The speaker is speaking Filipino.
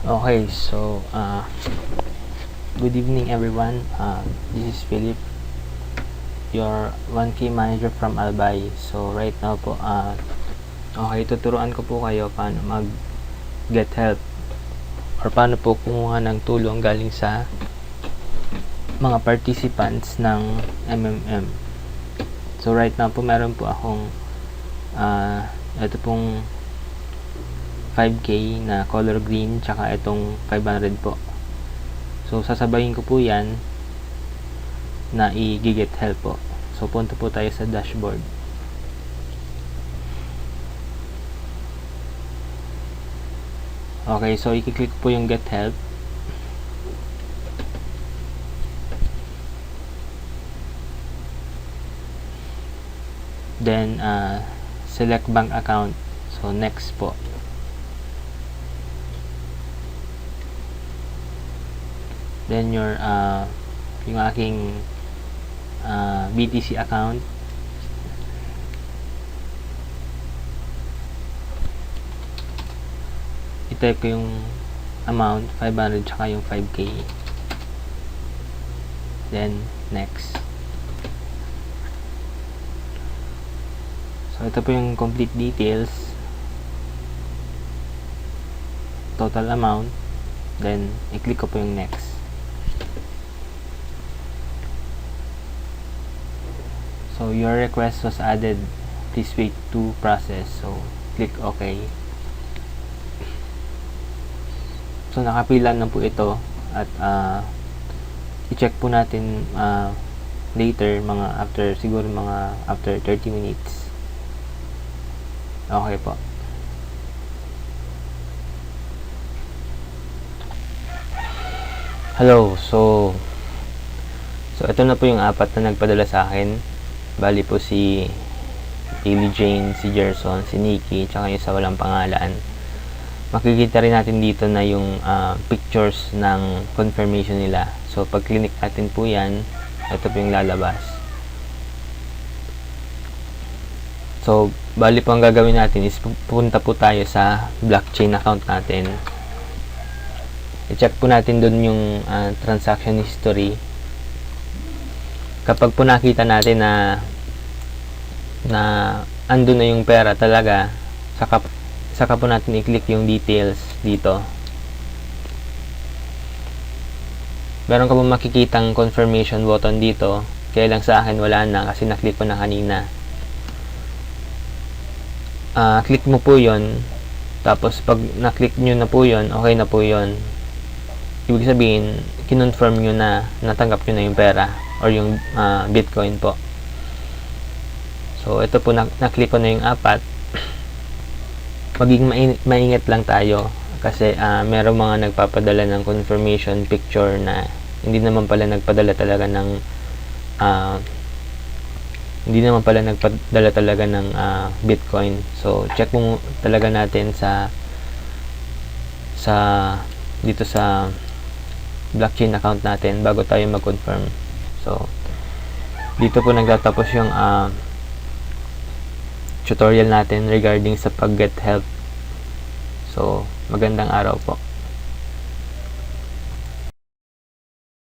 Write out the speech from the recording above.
Okay, so good evening everyone. This is Philip, your 1K manager from Albay. So right now po, okay, tuturuan ko po kayo paano mag get help or paano po kumuha ng tulong galing sa mga participants ng MMM. So right now po, meron po akong ito pong 5K na color green, tsaka itong 500 po. So sasabayin ko po yan na i-get help po. So punta po tayo sa dashboard. Okay, so i-click po yung get help. Then select bank account. So next po. Then yung aking BTC account, i-type ko yung amount 500 tsaka yung 5K, then next. So ito po yung complete details, total amount, then i-click ko po yung next. So your request was added, please wait to process. So click OK. So nakapila na po ito at i-check po natin later, siguro mga after 30 minutes. Okay po. Hello, so ito na po yung apat na nagpadala sa akin. Bali po si Lily Jane, si Gerson, si Nikki, tsaka yung sa walang pangalan. Makikita rin natin dito na yung pictures ng confirmation nila. So pag click natin po yan, ito po yung lalabas. So bali po ang gagawin natin is pupunta po tayo sa blockchain account natin. I-check po natin dun yung transaction history. Kapag po nakita natin na andun na yung pera talaga, saka po natin i-click yung details dito. Meron ka po makikitang confirmation button dito, kaya lang sa akin wala na kasi na-click ko na kanina. Click mo po yon, tapos pag na-click nyo na po yon, okay na po yon. Ibig sabihin, kinonfirm nyo na natanggap nyo na yung pera or yung Bitcoin po. So ito po, na-click ko na yung apat. Maging maingat lang tayo kasi merong mga nagpapadala ng confirmation picture na hindi naman pala nagpadala talaga ng Bitcoin. So check mo talaga natin dito sa blockchain account natin bago tayo mag-confirm. So dito po nagtatapos yung tutorial natin regarding sa pag-get help. So magandang araw po.